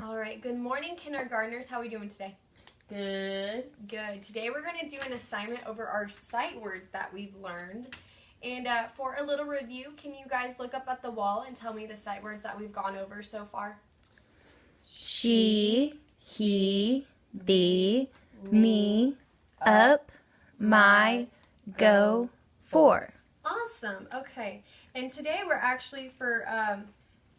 All right, good morning, kindergartners. How are we doing today? Good. Good. Today we're going to do an assignment over our sight words that we've learned. And for a little review, can you guys look up at the wall and tell me the sight words that we've gone over so far? She, he, thee, me, up, my, go, for. Awesome. Okay. And today we're actually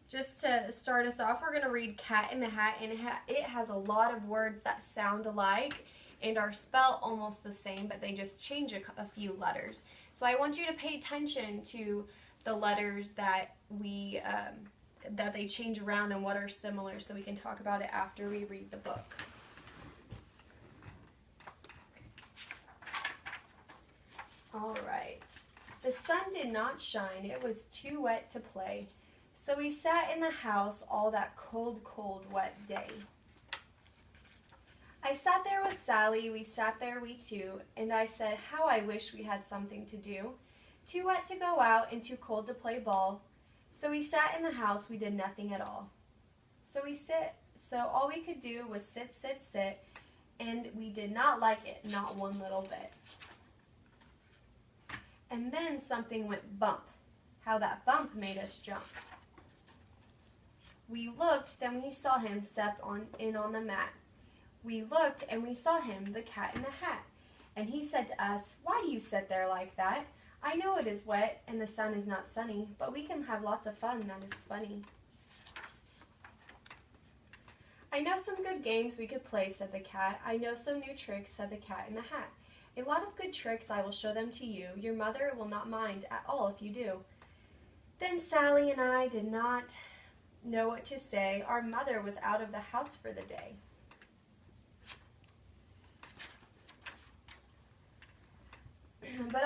just to start us off, we're going to read Cat in the Hat, and it has a lot of words that sound alike and are spelled almost the same, but they just change a few letters. So I want you to pay attention to the letters that that they change around and what are similar, so we can talk about it after we read the book. All right. The sun did not shine. It was too wet to play. So we sat in the house all that cold, cold, wet day. I sat there with Sally, we sat there, we two, and I said, how I wish we had something to do. Too wet to go out and too cold to play ball. So we sat in the house, we did nothing at all. So all we could do was sit, sit, sit, and we did not like it, not one little bit. And then something went bump. How that bump made us jump. We looked, then we saw him step in on the mat. We looked, and we saw him, the cat in the hat. And he said to us, why do you sit there like that? I know it is wet, and the sun is not sunny, but we can have lots of fun, that is funny. I know some good games we could play, said the cat. I know some new tricks, said the cat in the hat. A lot of good tricks, I will show them to you. Your mother will not mind at all if you do. Then Sally and I did not know what to say. Our mother was out of the house for the day. But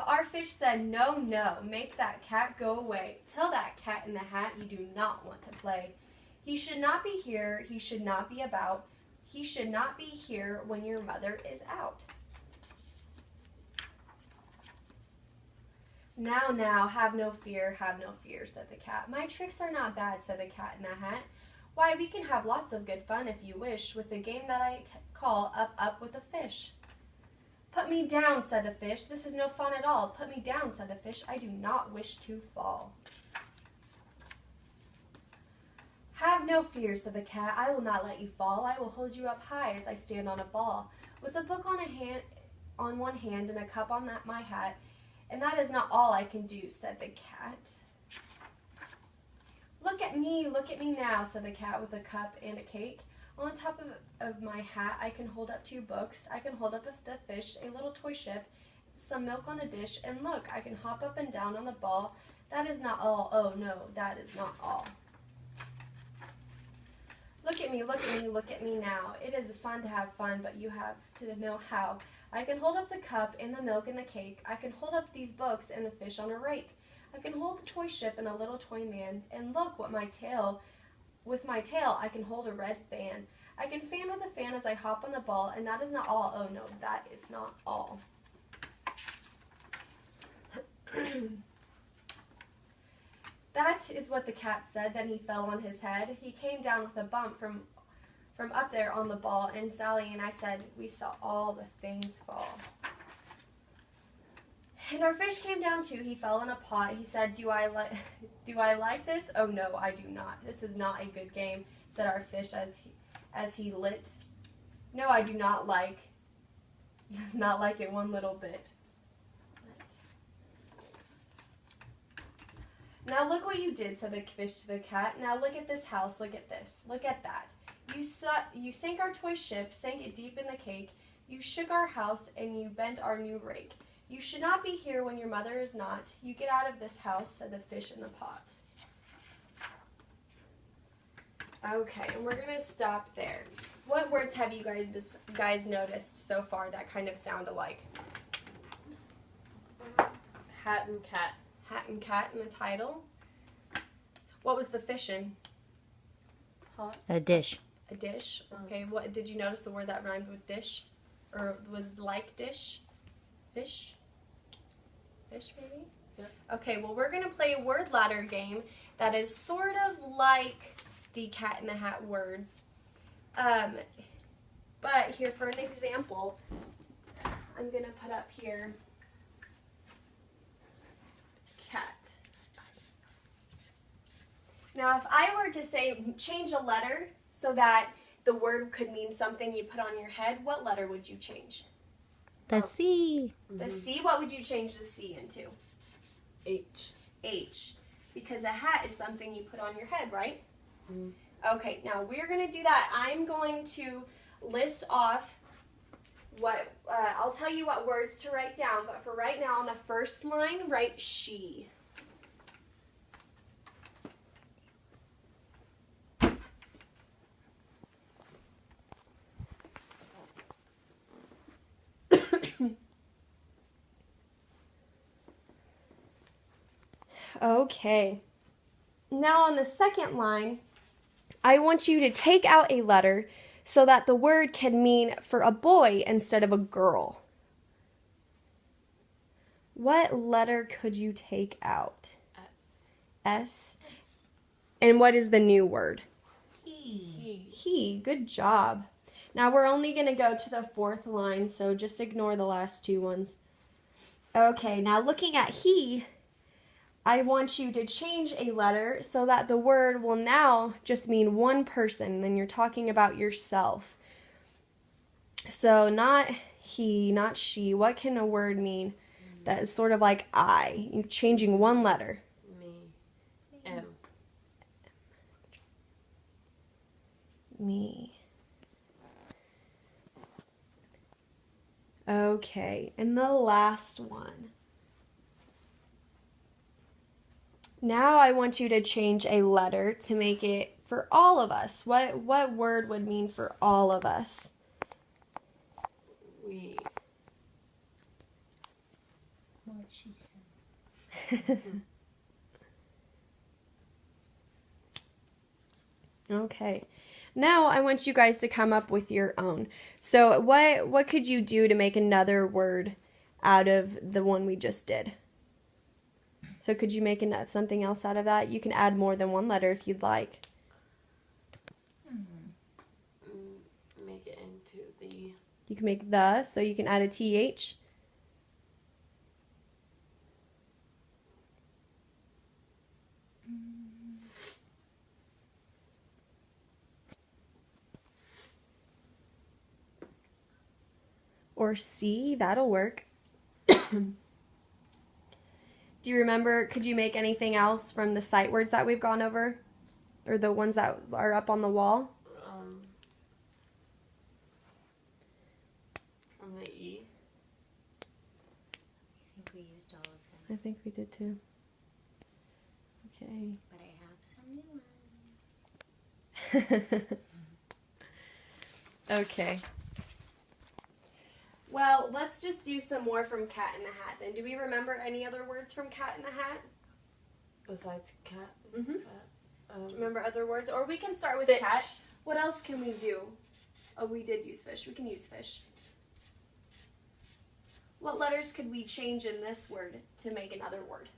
our fish said, no, no, make that cat go away. Tell that cat in the hat you do not want to play. He should not be here, he should not be about. He should not be here when your mother is out. Now, now, have no fear, said the cat. My tricks are not bad, said the cat in the hat. Why, we can have lots of good fun if you wish, with the game that I call Up, Up with a Fish. Put me down, said the fish. This is no fun at all. Put me down, said the fish. I do not wish to fall. Have no fear, said the cat. I will not let you fall. I will hold you up high as I stand on a ball, with a book on one hand and a cup on my hat. And that is not all I can do, said the cat. Look at me now, said the cat with a cup and a cake. On the top of my hat, I can hold up 2 books. I can hold up the fish, a little toy ship, some milk on a dish, and look, I can hop up and down on the ball. That is not all. Oh, no, that is not all. Look at me now. It is fun to have fun, but you have to know how. I can hold up the cup and the milk and the cake. I can hold up these books and the fish on a rake. I can hold the toy ship and a little toy man. And look what with my tail I can hold a red fan. I can fan with a fan as I hop on the ball, and that is not all. Oh no, that is not all. That is what the cat said. Then he fell on his head. He came down with a bump from up there on the ball, and Sally and I said, we saw all the things fall. And our fish came down too. He fell in a pot. He said, do I like this? Oh no, I do not. This is not a good game, said our fish as he lit. No, I do not like it one little bit. Now look what you did, said the fish to the cat. Now look at this house, look at this, look at that. You sank our toy ship, sank it deep in the cake. You shook our house and you bent our new rake. You should not be here when your mother is not. You get out of this house, said the fish in the pot. Okay, and we're going to stop there. What words have you guys noticed so far that kind of sound alike? Hat and cat. Hat and cat in the title. What was the fish in? Pot? A dish. A dish. Okay. What did you notice the word that rhymed with dish, or was like dish? Fish. Fish maybe. Yep. Okay. Well, we're gonna play a word ladder game that is sort of like the Cat in the Hat words. But here for an example, I'm going to put up here cat. Now, if I were to say change a letter so that the word could mean something you put on your head, what letter would you change? The C. The C, what would you change the C into? H. H. Because a hat is something you put on your head, right? Mm. Okay, now we're going to do that. I'm going to list off what, I'll tell you what words to write down, but for right now, on the first line, write she. Okay. Now on the second line, I want you to take out a letter so that the word can mean for a boy instead of a girl. What letter could you take out? S. S. And what is the new word? He. He. Good job. Now we're only going to go to the fourth line, so just ignore the last two ones. Okay, now looking at he, I want you to change a letter so that the word will now just mean one person, and you're talking about yourself. So not he, not she. What can a word mean that is sort of like I? You're changing one letter. Me. M. Me. Okay, and the last one. Now I want you to change a letter to make it for all of us. What word would mean for all of us? We. What she said. Okay. Now I want you guys to come up with your own. So what could you do to make another word out of the one we just did? So could you make something else out of that? You can add more than one letter if you'd like. Make it into the. You can make the, so you can add a TH. Or C, that'll work. Do you remember, could you make anything else from the sight words that we've gone over? Or the ones that are up on the wall? From the E. I think we used all of them, I think we did too. Okay. but I have some new ones. Okay. Well, let's just do some more from Cat in the Hat then. Do we remember any other words from Cat in the Hat? Besides cat. Mm-hmm. Cat. Remember other words? Or we can start with Fish. cat. What else can we do? Oh, we did use fish. We can use fish. What letters could we change in this word to make another word?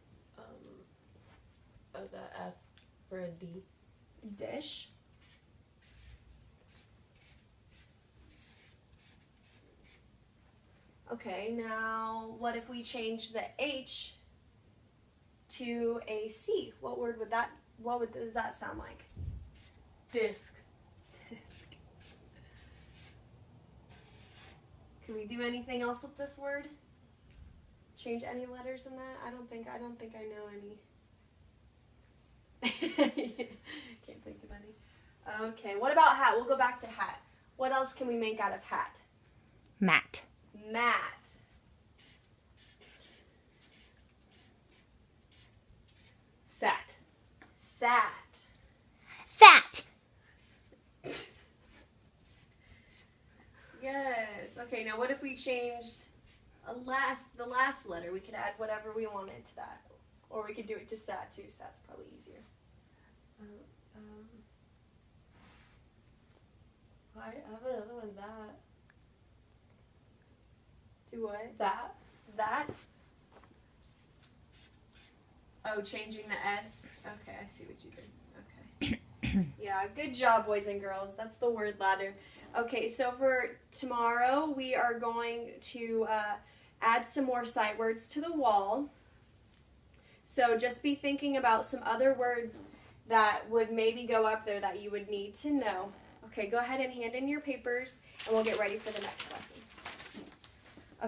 The F for a D. Dish. Okay, now what if we change the H to a C? What does that sound like? Disc. Can we do anything else with this word? Change any letters in that? I don't think I know any. Can't think of any. Okay, what about hat? We'll go back to hat. What else can we make out of hat? Mat. Mat. Sat. Sat. Fat. Yes. Okay, now what if we changed the last letter? We could add whatever we wanted to that. Or we could do it to sat too. Sat's probably easier. I have another one. That. Do what? That. That? Oh, changing the S. Okay, I see what you did. Okay. Yeah, good job, boys and girls. That's the word ladder. Okay, so for tomorrow, we are going to add some more sight words to the wall. So just be thinking about some other words that would maybe go up there that you would need to know. Okay, go ahead and hand in your papers, and we'll get ready for the next lesson.